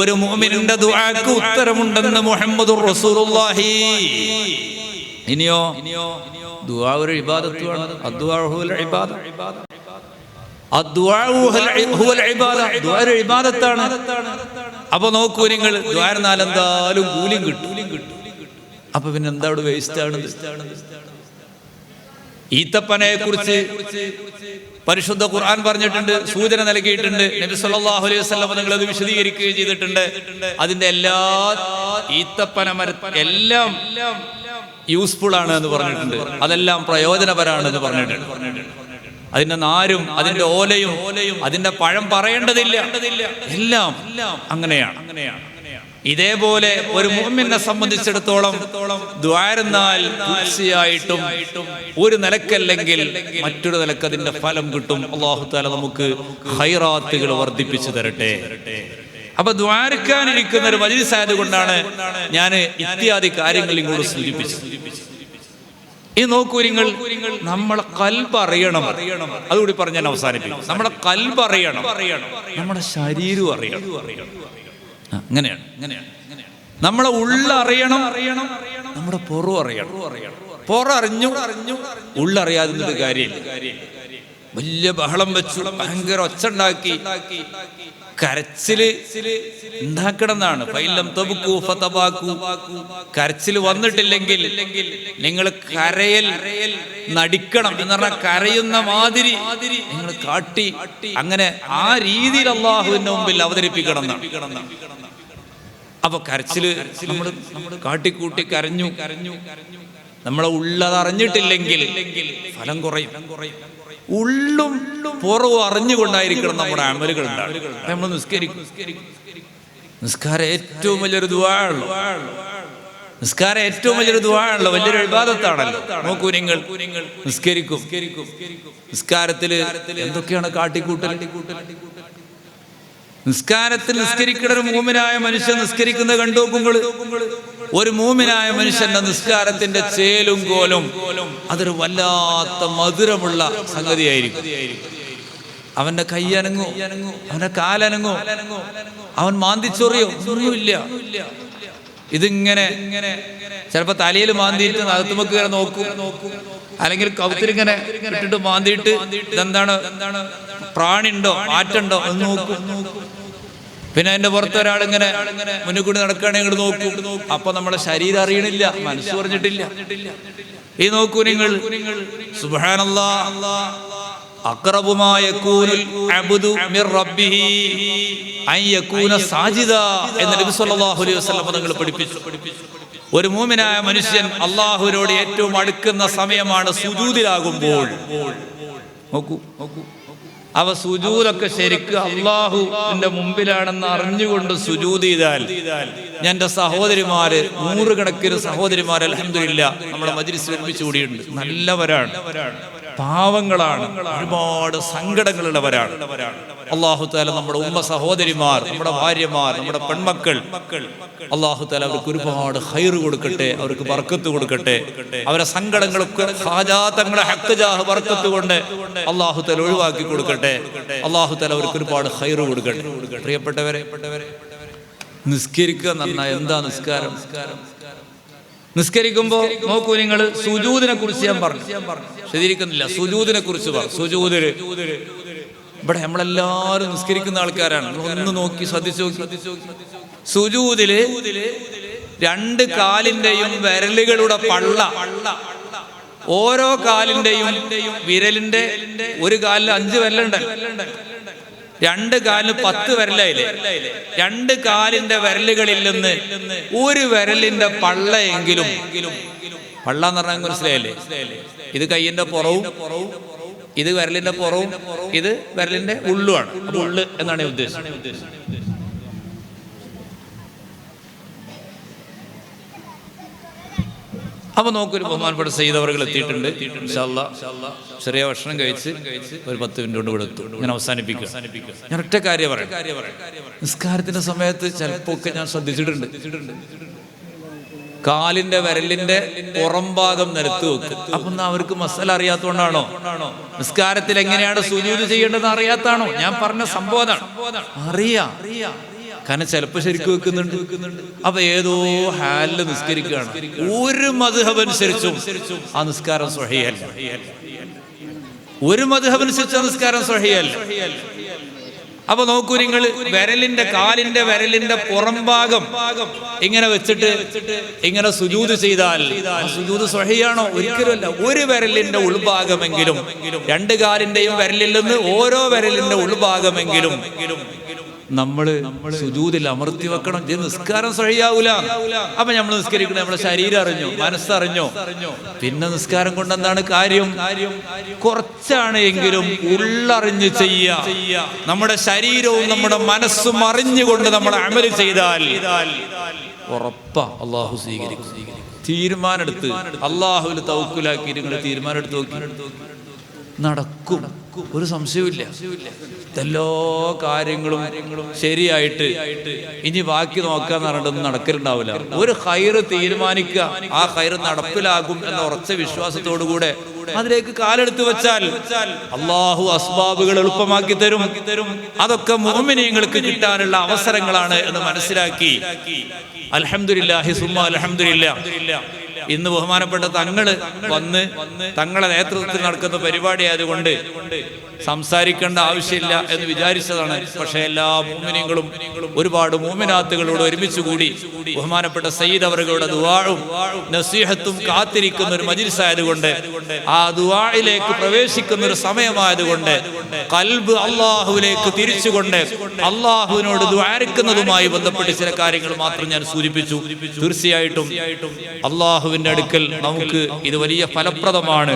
ഒരു മുഅ്മിനിന്റെ ദുആക്ക് ഉത്തരമുണ്ടെന്ന് മുഹമ്മദുർ റസൂലുള്ളാഹി. ഇനിയോ ദുആ ഒരു ഇബാദത്താണ്. അദ്ദുആ ഹുവൽ ഇബാദ. അദ്ദുആ ഹുവൽ ഇബാദ. ദുആ ഒരു ഇബാദത്താണ്. അപ്പൊ നോക്കൂ നിങ്ങൾ, ദുആ എന്നാൽ എന്തായാലും കൂലിയും കിട്ടും. അപ്പൊ പിന്നെ എന്താ അവിടെ വേസ്റ്റ് ആണ്? ഈത്തപ്പനയെ കുറിച്ച് പരിശുദ്ധ ഖുർആൻ പറഞ്ഞിട്ടുണ്ട്, സൂചന നൽകിയിട്ടുണ്ട്. നബി സല്ലല്ലാഹു അലൈഹി വസല്ലം നിങ്ങൾ അത് വിശദീകരിക്കുകയും ചെയ്തിട്ടുണ്ട്. അതിന്റെ എല്ലാ ഈത്തപ്പന എല്ലാം യൂസ്ഫുൾ ആണ് എന്ന് പറഞ്ഞിട്ടുണ്ട്. അതെല്ലാം പ്രയോജനപരമാണ് എന്ന് പറഞ്ഞിട്ടുണ്ട്. അതിന്റെ നാരും അതിന്റെ ഓലയും അതിന്റെ പഴം പറയേണ്ടതില്ല. എല്ലാം അങ്ങനെയാണ്. ഇതേപോലെ ഒരു മുഅ്മിനെ സംബന്ധിച്ചിടത്തോളം ദുആ എന്നാൽ തീർച്ചയായിട്ടും ഒരു നിലക്കല്ലെങ്കിൽ മറ്റൊരു നിലക്ക് അതിന്റെ ഫലം കിട്ടും. അല്ലാഹു തആല നമുക്ക് ഖൈറാത്തുകൾ വർദ്ധിപ്പിച്ചു തരട്ടെ. അപ്പൊ ദുആർക്കാനിരിക്കുന്ന ഒരു മജ്‌ലിസ് ആയതുകൊണ്ടാണ് ഞാൻ ഇത്യാദി കാര്യങ്ങൾ ഇങ്ങോട്ട് സൂചിപ്പിച്ചത്. ഈ നോക്കൂ നിങ്ങൾ, നമ്മളെ ഖൽബ് അറിയണം. അതുകൂടി പറഞ്ഞ് ഞാൻ അവസാനിപ്പിക്കും. നമ്മുടെ ഖൽബ് അറിയണം, നമ്മുടെ ശരീരം അറിയണം. അങ്ങനെയാണ്. നമ്മളെ ഉള്ളറിയണം, നമ്മുടെ പുറം അറിയണം. പുറം അറിഞ്ഞു ഉള്ളറിയാതിരുന്നിട്ട് കാര്യമില്ല. വലിയ ബഹളം വെച്ചു, ഭയങ്കര ഒച്ച ഉണ്ടാക്കി, കരച്ചില് ഉണ്ടാക്കണമെന്നാണ്. ഫൈലം തബ്കൂ ഫതബാക്കൂ. കരച്ചിൽ വന്നിട്ടില്ലെങ്കിൽ നിങ്ങൾ കരയൽ നടിക്കണം എന്ന് പറഞ്ഞാൽ കരയുന്ന മാതിരി നിങ്ങൾ കാട്ടി, അങ്ങനെ ആ രീതിയിൽ അല്ലാഹുവിന്റെ മുമ്പിൽ അവതരിപ്പിക്കണം എന്നാണ്. അപ്പൊ കരച്ചില് നമ്മൾ കാട്ടിക്കൂട്ടി കരഞ്ഞു നമ്മളെ ഉള്ളതറിഞ്ഞിട്ടില്ലെങ്കിൽ ഫലം കുറയും. ഉള്ളും പുറവും അറിഞ്ഞുകൊണ്ടായിരിക്കണം നമ്മുടെ അമലുകൾ ഉണ്ടാകും. നമ്മൾ നിസ്കരിക്കും. നിസ്കാരം ഏറ്റവും വലിയൊരു ദുആആണല്ലോ. നിസ്കാരം ഏറ്റവും വലിയൊരു ദുആആണല്ലോ, വലിയൊരു ഇബാദത്താണല്ലോ. നോക്കൂ നിങ്ങൾ, നിസ്കരിക്കും. നിസ്കാരത്തില് എന്തൊക്കെയാണ് കാട്ടിക്കൂട്ടൽ? നിസ്കാരത്തിൽ നിസ്കരിക്കുന്ന ഒരു മൂമിനായ മനുഷ്യൻ നിസ്കരിക്കുന്നത് കണ്ടുനോക്കുമ്പോൾ ഒരു മൂമിനായ മനുഷ്യന്റെ നിസ്കാരത്തിന്റെ ചേലും കോലും അതൊരു വല്ലാത്ത മധുരമുള്ള സംഗതിയായിരിക്കും. അവന്റെ കൈ അനങ്ങോ, അവന്റെ കാലനങ്ങോ, അവൻ മാന്തിച്ചൊറിയോ? ഒന്നുമില്ല. ഇതിങ്ങനെ ചിലപ്പോ തലയിൽ മാന്തിയിട്ട് നഖത്തുമൊക്കെ ഇങ്ങനെ നോക്കും, അല്ലെങ്കിൽ കവുത്തിലിങ്ങനെ ഇട്ടിട്ട് മാന്തിയിട്ട് ഇതെന്താണ്, പ്രാണിണ്ടോ മാറ്റുണ്ടോ എന്ന് നോക്കും. പിന്നെ അതിന്റെ പുറത്ത് ഒരാളിങ്ങനെ മുന്നിൽ കൂടി നടക്കുകയാണെങ്കിൽ നോക്കും. അപ്പൊ നമ്മുടെ ശരീരം അറിയണില്ല, മനസ്സ് പറഞ്ഞിട്ടില്ല. ഈ നോക്കൂ നിങ്ങൾ, സുബ്ഹാനല്ലാഹ്, അഖ്റബു മാ യകൂനുൽ അബ്ദു മിർ റബ്ബിഹി അൻ യകൂന സാജിദാ എന്ന് നബി സല്ലല്ലാഹു അലൈഹി വസല്ലം തങ്ങൾ പഠിപ്പിച്ചു. ഒരു മുഅ്മിനായ മനുഷ്യൻ അല്ലാഹുവിനോട് ഏറ്റവും അടുക്കുന്ന സമയമാണ് സുജൂദിലാകുമ്പോൾ. നോക്കൂ, അവ സുജൂദൊക്കെ ശരിക്കും അല്ലാഹുവിന്റെ മുമ്പിലാണെന്ന് അറിഞ്ഞുകൊണ്ട് സുജൂദ് ചെയ്താൽ, ഞാൻ എൻ്റെ സഹോദരിമാര്, നൂറുകണക്കിന് സഹോദരിമാർ അൽഹംദുലില്ലാഹ് നമ്മുടെ മജ്‌ലിസിൽ ഒരുമിച്ച് കൂടിയുണ്ട്. നല്ലവരാണ്, പാവങ്ങളാണ്, ഒരുപാട് സങ്കടങ്ങളുള്ളവരാണ്. അല്ലാഹു തആല നമ്മുടെ ഉമ്മ സഹോദരിമാർ, നമ്മുടെ ഭാര്യമാർ, നമ്മുടെ പെൺമക്കൾ, അല്ലാഹു തആല അവർക്ക് ഒരുപാട് ഖൈർ കൊടുക്കട്ടെ, അവർക്ക് ബർക്കത്ത് കൊടുക്കട്ടെ. അവരെ സങ്കടങ്ങളൊക്കെ ഹാജാതങ്ങളെ ഹഖ് ജാഹ് ബർക്കത്ത് കൊണ്ട് അല്ലാഹു തആല ഒഴിവാക്കി കൊടുക്കട്ടെ. അല്ലാഹു തആല അവർക്ക് ഒരുപാട് ഖൈർ കൊടുക്കട്ടെ. പ്രിയപ്പെട്ടവരെ, നിസ്കരിക്കുക എന്ന് പറഞ്ഞാൽ എന്താ നിസ്കാരം? നിസ്കരിക്കുമ്പോ നോക്കൂ നിങ്ങൾ, സുജൂദിനെ കുറിച്ച് ഞാൻ പറഞ്ഞു, ശരിക്കുന്നില്ല, സുജൂദിനെ കുറിച്ച് പറഞ്ഞു. സുജൂദില് ഇവിടെ നമ്മളെല്ലാരും നിസ്കരിക്കുന്ന ആൾക്കാരാണ്. ഒന്ന് നോക്കി ശ്രദ്ധിച്ചു നോക്കി, സുജൂദില് രണ്ട് കാലിന്റെയും വിരലുകളുടെ പള്ള, ഓരോ കാലിന്റെയും വിരലിന്റെ, ഒരു കാലിൽ 5 വിരലുണ്ട്, രണ്ട് കാലിന് 10 വിരലായില്ലേ? രണ്ട് കാലിന്റെ വിരലുകളിൽ നിന്ന് ഒരു വിരലിന്റെ പള്ളയെങ്കിലും, പള്ള എന്ന് പറഞ്ഞാൽ മനസ്സിലായല്ലേ? ഇത് കയ്യിന്റെ പുറവും, ഇത് വിരലിന്റെ പുറവും, ഇത് വിരലിന്റെ ഉള്ളുമാണ്. അപ്പൊ ഉള്ളു എന്നാണ് ഉദ്ദേശം. അപ്പൊ നോക്കൊരു ബഹുമാനപ്പെട്ട സയ്യിദ് അവറുകൾ എത്തിയിട്ടുണ്ട്. ഇൻഷാ അല്ലാഹ് ചെറിയ ഭക്ഷണം കഴിച്ച് ഒരു 10 മിനിറ്റ് കൊണ്ട് ഇവിടെ എത്തും. ഞാൻ അവസാനിപ്പിക്കുക. ഞാൻ ഒറ്റ കാര്യം പറയാം. നിസ്കാരത്തിന്റെ സമയത്ത് ചിലപ്പോ ഒക്കെ ഞാൻ ശ്രദ്ധിച്ചിട്ടുണ്ട്, കാലിന്റെ വിരലിന്റെ പുറം ഭാഗം നിലത്ത് വെക്കും. അപ്പൊ അവർക്ക് മസല അറിയാത്തതുകൊണ്ടാണോ? നിസ്കാരത്തിൽ എങ്ങനെയാണ് സുജൂദ് ചെയ്യേണ്ടതെന്ന് അറിയാത്താണോ? ഞാൻ പറഞ്ഞ സംഭവം അറിയാം, കാരണം ചിലപ്പോ ശരിക്കും വെക്കുന്നുണ്ട്. അപ്പൊ ഏതോ ഹാലില് നിസ്കരിക്കുകയാണ്. ഒരു മദ്ഹബ് അനുസരിച്ചും ആ നിസ്കാരം സ്വഹീഹല്ല. ഒരു മദ്ഹബ് അനുസരിച്ച് ആ നിസ്കാരം സ്വഹീഹല്ല. അപ്പൊ നോക്കൂ നിങ്ങൾ, വിരലിന്റെ, കാലിന്റെ വിരലിന്റെ പുറം ഭാഗം ഇങ്ങനെ വെച്ചിട്ട് ഇങ്ങനെ സുജൂദ് ചെയ്താൽ സുജൂദ് സ്വഹീഹാണോ? ഒരിക്കലുമല്ല. ഒരു വിരലിന്റെ ഉൾഭാഗമെങ്കിലും, രണ്ട് കാലിന്റെയും വിരലിൽ നിന്ന് ഓരോ വിരലിന്റെ ഉൾഭാഗമെങ്കിലും നമ്മള് സുജൂദിൽ അമർത്തി വെക്കണം. നിസ്കാരം സ്വഹീഹാവൂല. അപ്പൊ നമ്മൾ നിസ്കരിക്കണം, നമ്മളെ ശരീരം അറിഞ്ഞോ, മനസ്സറിഞ്ഞോ? പിന്നെ നിസ്കാരം കൊണ്ട് എന്താണ് കാര്യം? കുറച്ചാണ് എങ്കിലും ഉള്ളറിഞ്ഞ് ചെയ്യുക. നമ്മുടെ ശരീരവും നമ്മുടെ മനസ്സും അറിഞ്ഞുകൊണ്ട് നമ്മൾ അമൽ ചെയ്താൽ ഉറപ്പാ അല്ലാഹു സ്വീകരിക്കും. തീരുമാനെടുത്ത് അല്ലാഹുവിൽ തവക്കുലാക്കി നിങ്ങൾ തീരുമാനെടുത്ത് നോക്കി, നടക്കും, ഒരു സംശയവുമില്ല. എല്ലാ കാര്യങ്ങളും ശരിയായിട്ട് ഇനി ബാക്കി നോക്കാന്ന് പറഞ്ഞിട്ടൊന്നും നടക്കലുണ്ടാവില്ല. ഒരു ഖൈറ് തീരുമാനിക്കുക, ആ ഖൈറ് നടപ്പിലാകും എന്ന ഉറച്ച വിശ്വാസത്തോടുകൂടെ അതിലേക്ക് കാലെടുത്ത് വെച്ചാൽ അല്ലാഹു അസ്ബാബുകൾ എളുപ്പമാക്കി തരും. അതൊക്കെ മുഅ്മിനീങ്ങൾക്ക് കിട്ടാനുള്ള അവസരങ്ങളാണ് എന്ന് മനസ്സിലാക്കി അൽഹംദുലില്ലാഹി സുമ്മ അൽഹംദുലില്ലാഹ്. ഇന്ന് ബഹുമാനപ്പെട്ട തങ്ങള് വന്ന് തങ്ങളെ നേതൃത്വത്തിൽ നടക്കുന്ന പരിപാടി ആയതുകൊണ്ട് സംസാരിക്കേണ്ട ആവശ്യമില്ല എന്ന് വിചാരിച്ചതാണ്. പക്ഷെ എല്ലാ മുഅ്മിനീങ്ങളും, ഒരുപാട് മുഅ്മിനാത്തുകളോട് ഒരുമിച്ച് കൂടി ബഹുമാനപ്പെട്ട സയ്യിദ് അവറുകളുടെ ദുആഉം നസീഹത്തും കാത്തിരിക്കുന്ന ഒരു മജ്‌ലിസ് ആയതുകൊണ്ട്, ആ ദുആഇലേക്ക് പ്രവേശിക്കുന്ന ഒരു സമയമായതുകൊണ്ട് ഖൽബ് അല്ലാഹുവിലേക്ക് തിരിച്ചുകൊണ്ട് അല്ലാഹുവിനോട് ദുആരിക്കുന്നതുമായി ബന്ധപ്പെട്ട് ചില കാര്യങ്ങൾ മാത്രം ഞാൻ സൂചിപ്പിച്ചു. തീർച്ചയായിട്ടും അല്ലാഹുവിന്റെ അടുക്കൽ നമുക്ക് ഇത് വലിയ ഫലപ്രദമാണ്.